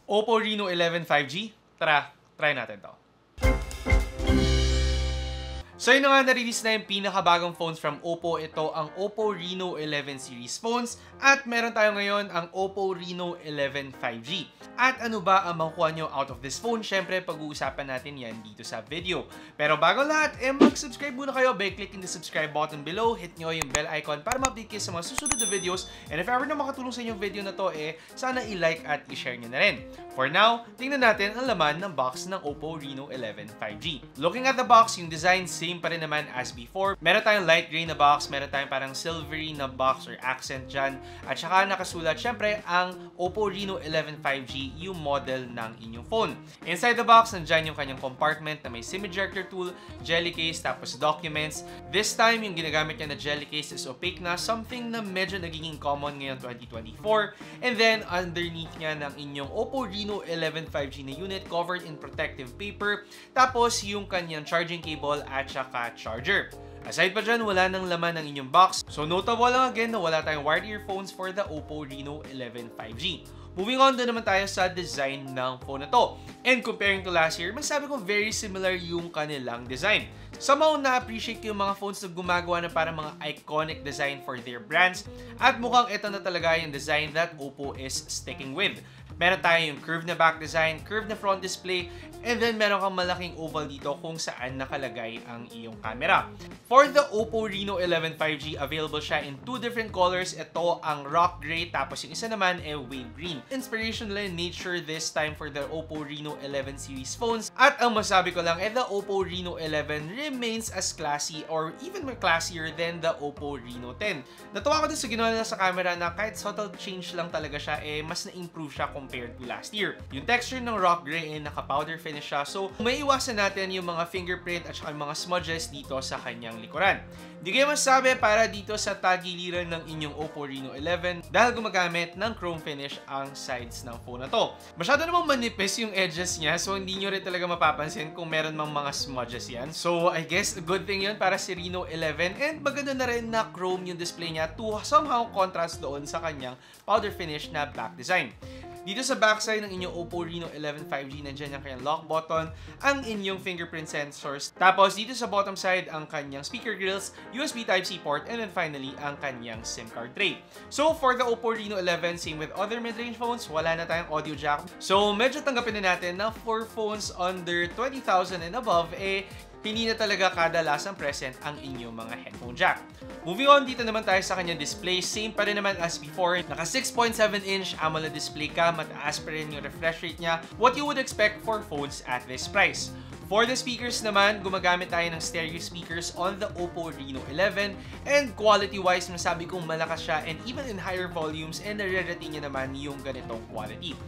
Oppo Reno 11 5G. Tara, try natin to. So yun nga, na-release na yung pinakabagong phones from Oppo. Ito ang Oppo Reno 11 series phones. At meron tayo ngayon ang Oppo Reno 11 5G. At ano ba ang makukuha nyo out of this phone? Syempre, pag-uusapan natin yan dito sa video. Pero bago lahat, mag-subscribe muna kayo by clicking the subscribe button below. Hit nyo yung bell icon para ma-update kayo sa mga susunod na videos. And if ever na makatulong sa inyong video na to, sana i-like at i-share nyo na rin. For now, tingnan natin ang laman ng box ng Oppo Reno 11 5G. Looking at the box, yung design same pa rin naman as before. Meron tayong light gray na box, meron tayong parang silvery na box or accent dyan. At saka nakasulat syempre ang Oppo Reno 11 5G, yung model ng inyong phone. Inside the box, nandyan yung kanyang compartment na may SIM ejector tool, jelly case, tapos documents. This time, yung ginagamit niya na jelly case is opaque na, something na medyo nagiging common ngayon 2024. And then, underneath niya ng inyong Oppo Reno 11 5G na unit covered in protective paper. Tapos, yung kanyang charging cable at saka charger. Aside pa dyan, wala nang laman ng inyong box. So notable lang again na wala tayong wired earphones for the Oppo Reno 11 5G. Moving on, doon naman tayo sa design ng phone na to. And comparing to last year, masabi ko very similar yung kanilang design. Somehow na-appreciate ko yung mga phones na gumagawa na parang mga iconic design for their brands. At mukhang ito na talaga yung design that Oppo is sticking with. Meron tayo yung curved na back design, curved na front display, and then meron kang malaking oval dito kung saan nakalagay ang iyong camera. For the Oppo Reno 11 5G, available siya in two different colors. Ito ang rock gray, tapos yung isa naman wave green. Inspirational in nature this time for the Oppo Reno 11 series phones. At ang masabi ko lang, the Oppo Reno 11 remains as classy or even more classier than the Oppo Reno 10. Natuwa ko din sa ginawa nila sa camera na kahit subtle change lang talaga siya, mas na-improve siya compared to last year. Yung texture ng rock gray naka-powder finish siya, so may iwasan natin yung mga fingerprint at saka yung mga smudges dito sa kanyang likuran. Di kayo masabi para dito sa tagiliran ng inyong Oppo Reno 11 dahil gumagamit ng chrome finish ang sides ng phone na to. Masyado namang manipis yung edges niya, so hindi nyo rin talaga mapapansin kung meron mang mga smudges yan. So I guess a good thing yun para si Reno 11, and maganda na rin na chrome yung display niya to somehow contrast doon sa kanyang powder finish na back design. Dito sa backside ng inyong Oppo Reno 11 5G, nandiyan yung kanyang lock button, ang inyong fingerprint sensors. Tapos dito sa bottom side, ang kanyang speaker grills, USB Type-C port, and then finally, ang kanyang SIM card tray. So for the Oppo Reno 11, same with other mid-range phones, wala na tayong audio jack. So medyo tanggapin na natin na for phones under 20,000 and above, hindi na talaga kadalasang present ang inyong mga headphone jack. Moving on, dito naman tayo sa kanyang display. Same pa rin naman as before. Naka 6.7-inch AMOLED display ka. Mataas pa rin yung refresh rate niya. What you would expect for phones at this price. For the speakers naman, gumagamit tayo ng stereo speakers on the Oppo Reno 11. And quality-wise, masabi kong malakas siya and even in higher volumes, and nare-rating niya naman yung ganitong quality.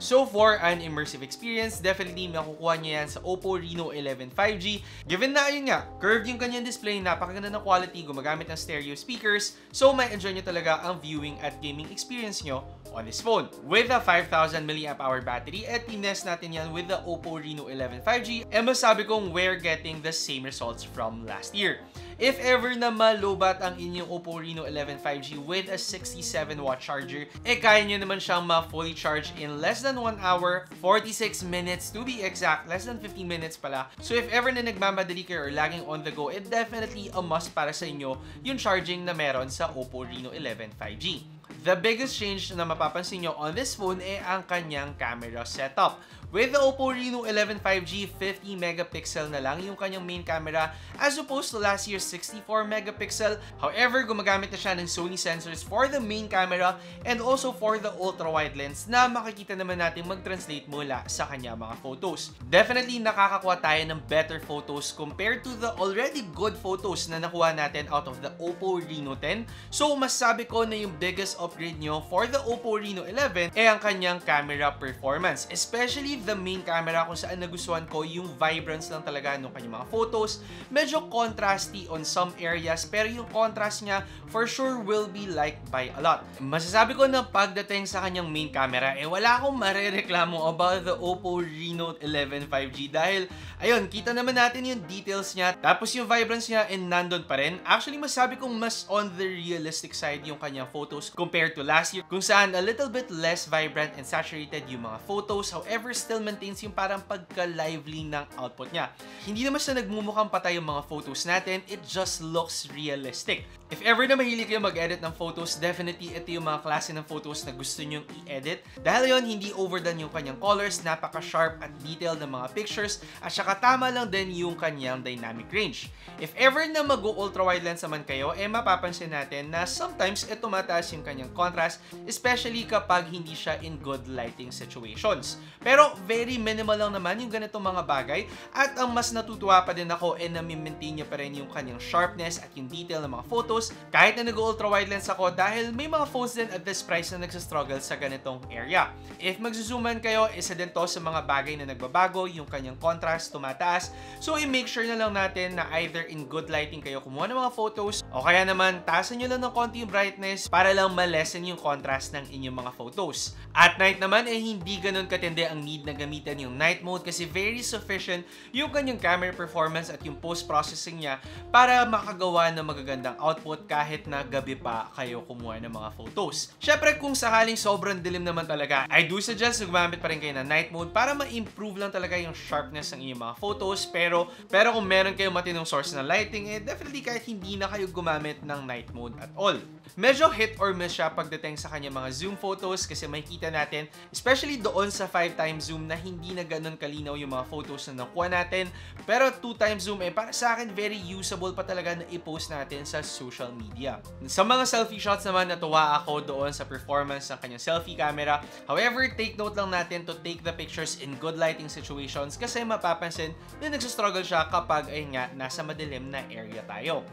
So for an immersive experience, definitely makukuha niya yan sa Oppo Reno 11 5G. Given na ayun nga, curved yung kanyang display, napakaganda ng quality, gumagamit ng stereo speakers, so may enjoy nyo talaga ang viewing at gaming experience nyo on this phone. With a 5,000 mAh battery, at tinest natin yan with the Oppo Reno 11 5G, masabi kong we're getting the same results from last year. If ever na malobat ang inyong Oppo Reno 11 5G with a 67-watt charger, kaya nyo naman siyang ma-fully charge in less than 1 hour, 46 minutes to be exact, less than 15 minutes pala. So if ever na nagmamadali kayo or lagging on the go, definitely a must para sa inyo yung charging na meron sa Oppo Reno 11 5G. The biggest change na mapapansin nyo on this phone ang kanyang camera setup. With the Oppo Reno 11 5G, 50 megapixel na lang yung kanyang main camera as opposed to last year's 64 megapixel. However, gumagamit na siya ng Sony sensors for the main camera and also for the ultra-wide lens na makikita naman natin mag-translate mula sa kanya mga photos. Definitely, nakakakuha tayo ng better photos compared to the already good photos na nakuha natin out of the Oppo Reno 10. So, masasabi ko na yung biggest upgrade nyo for the Oppo Reno 11 ang kanyang camera performance. Especially especially the main camera kung saan nagustuhan ko yung vibrance lang talaga ng kanyang mga photos. Medyo contrasty on some areas pero yung contrast niya for sure will be liked by a lot. Masasabi ko na pagdating sa kanyang main camera, wala akong marereklamo about the Oppo Reno 11 5G dahil ayun, kita naman natin yung details niya tapos yung vibrance niya nandun pa rin. Actually, masasabi kong mas on the realistic side yung kanyang photos compared to last year kung saan a little bit less vibrant and saturated yung mga photos, however still maintains yung parang pagka-lively ng output niya. Hindi naman siya nagmumukhang patay yung mga photos natin, it just looks realistic. If ever na mahilig kayo mag-edit ng photos, definitely ito yung mga klase ng photos na gusto nyong i-edit. Dahil yon hindi overdone yung kanyang colors, napaka-sharp at detailed ng mga pictures, at saka tama lang din yung kanyang dynamic range. If ever na mag-ultra wide lens naman kayo, mapapansin natin na sometimes tumataas yung kanyang contrast, especially kapag hindi siya in good lighting situations. Pero very minimal lang naman yung ganitong mga bagay, at ang mas natutuwa pa din ako na-maintain niya pa rin yung kanyang sharpness at yung detail ng mga photos kahit na nag-ultra wide lens ako dahil may mga phones din at this price na nagsastruggle sa ganitong area. If magzuzooman kayo, isa din to sa mga bagay na nagbabago, yung kanyang contrast tumataas. So i-make sure na lang natin na either in good lighting kayo kumuha ng mga photos o kaya naman taasan nyo lang ng konti yung brightness para lang ma-lessen yung contrast ng inyong mga photos. At night naman hindi ganun katindi ang need na gamitan yung night mode kasi very sufficient yung kanyang camera performance at yung post-processing niya para makagawa ng magagandang output kahit na gabi pa kayo kumuha ng mga photos. Syempre kung sakaling sobrang dilim naman talaga, I do suggest na gumamit pa rin kayo ng night mode para ma-improve lang talaga yung sharpness ng inyong mga photos. Pero kung meron kayong matinong source ng lighting, definitely kahit hindi na kayo gumamit ng night mode at all. Medyo hit or miss siya pagdating sa kanyang mga zoom photos kasi makikita natin, especially doon sa 5x zoom na hindi na ganun kalinaw yung mga photos na nakuha natin. Pero 2x zoom para sa akin very usable pa talaga na i-post natin sa social media. Sa mga selfie shots naman, natuwa ako doon sa performance ng kanyang selfie camera. However, take note lang natin to take the pictures in good lighting situations kasi mapapansin na nagsastruggle siya kapag nasa madilim na area tayo.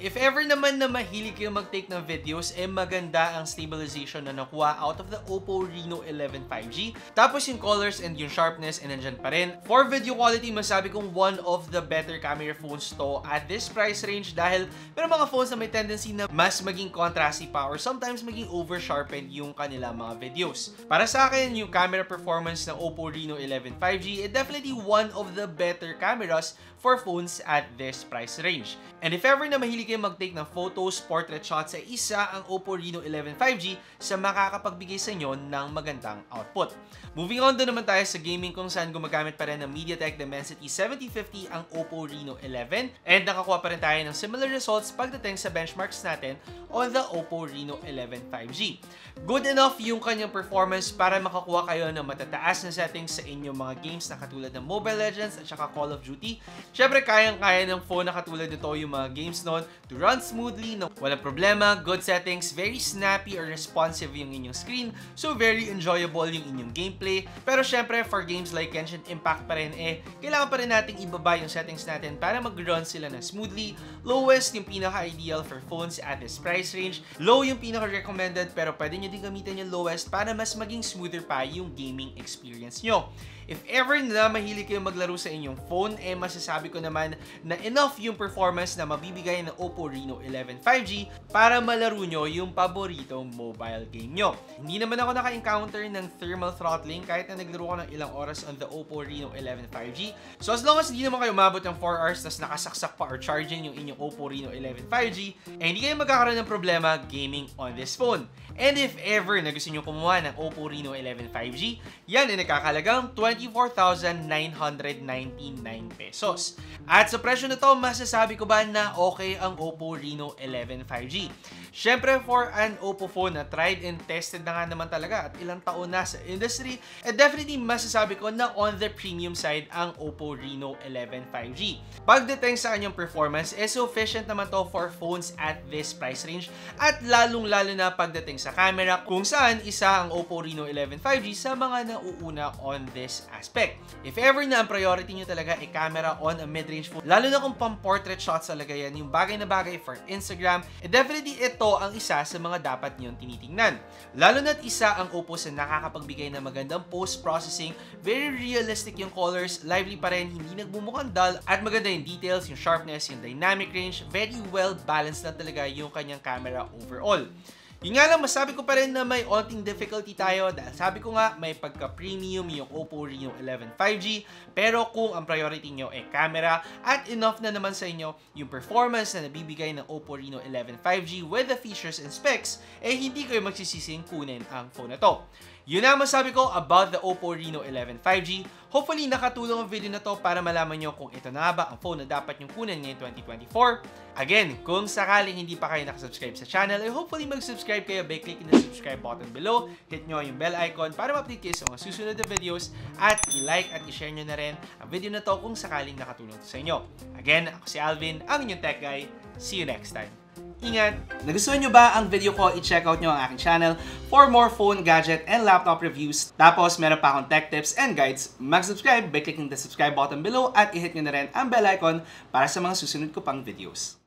If ever naman na mahilig kayo mag-take ng videos, maganda ang stabilization na nakuha out of the Oppo Reno 11 5G. Tapos yung colors and yung sharpness nandyan pa rin. For video quality, masabi kong one of the better camera phones to at this price range dahil may mga phones na may tendency na mas maging contrasty pa or sometimes maging over-sharpened yung kanila mga videos. Para sa akin, yung camera performance ng Oppo Reno 11 5G definitely one of the better cameras for phones at this price range. And if ever na mahilig kayo mag-take ng photos, portrait shots, isa ang Oppo Reno 11 5G sa makakapagbigay sa inyo ng magandang output. Moving on, doon naman tayo sa gaming kung saan gumagamit pa rin ng MediaTek Dimensity 7050 ang Oppo Reno 11 and nakakuha pa rin tayo ng similar results pagdating sa benchmarks natin on the Oppo Reno 11 5G. Good enough yung kanyang performance para makakuha kayo ng matataas na settings sa inyong mga games na katulad ng Mobile Legends at saka Call of Duty. Syempre, kayang-kaya ng phone na katulad nito yung mga games noon to run smoothly, walang problema, good settings, very snappy or responsive yung inyong screen, so very enjoyable yung inyong gameplay. Pero syempre, for games like Genshin Impact pa rin, kailangan pa rin nating ibaba yung settings natin para mag-run sila na smoothly. Lowest yung pinaka-ideal for phones at this price range. Low yung pinaka-recommended pero pwede nyo din gamitin yung lowest para mas maging smoother pa yung gaming experience nyo. If ever na mahilig kayo maglaro sa inyong phone, masasabi ko naman na enough yung performance na mabibigay ng Oppo Reno 11 5G para malaro nyo yung paboritong mobile game nyo. Hindi naman ako naka-encounter ng thermal throttling kahit na naglaro ko ng ilang oras on the Oppo Reno 11 5G. So as long as hindi naman kayo umabot ng 4 hours tas nakasaksak pa or charging yung inyong Oppo Reno 11 5G, hindi kayo magkakaroon ng problema gaming on this phone. And if ever na gusto nyo kumuha ng Oppo Reno 11 5G, yan ay nakakalagang 24,999 pesos. At sa presyo na to, masasabi ko ba na okay ang Oppo Reno 11 5G? Syempre, for an Oppo phone na tried and tested na nga naman talaga at ilang taon na sa industry, definitely masasabi ko na on the premium side ang Oppo Reno 11 5G. Pagdating sa kanyang performance, sufficient naman to for phones at this price range at lalong-lalo na pagdating sa camera kung saan isa ang Oppo Reno 11 5G sa mga nauuna on this aspect. If ever na ang priority nyo talaga ay camera on a mid-range phone, lalo na kung pang-portrait shots talaga yan, yung bagay na bagay for Instagram, definitely ito ang isa sa mga dapat nyo tinitingnan. Lalo na't isa ang Oppo sa nakakapagbigay ng magandang post-processing, very realistic yung colors, lively pa rin, hindi nagbumukhang dull, at maganda yung details, yung sharpness, yung dynamic range, very well balanced na talaga yung kanyang camera overall. Yun nga lang, masabi ko pa rin na may onting difficulty tayo dahil sabi ko nga may pagka-premium yung Oppo Reno 11 5G, pero kung ang priority nyo ay camera at enough na naman sa inyo yung performance na nabibigay ng Oppo Reno 11 5G with the features and specs, hindi kayo magsisising kunin ang phone na to. Yun ang masabi ko about the Oppo Reno 11 5G. Hopefully nakatulong ang video na to para malaman nyo kung ito na ba ang phone na dapat nyong kunin ngayong 2024. Again, kung sakaling hindi pa kayo nakasubscribe sa channel, hopefully mag-subscribe kayo by clicking the subscribe button below. Hit nyo yung bell icon para ma-update kayo sa mga susunod na videos at i-like at i-share nyo na rin ang video na to kung sakaling nakatulong to sa inyo. Again, ako si Alvin, ang inyong tech guy. See you next time. Ingat! Nagustuhan nyo ba ang video ko? I-check out nyo ang aking channel for more phone, gadget, and laptop reviews. Tapos, meron pa akong tech tips and guides. Mag-subscribe by clicking the subscribe button below at i-hit nyo na rin ang bell icon para sa mga susunod ko pang videos.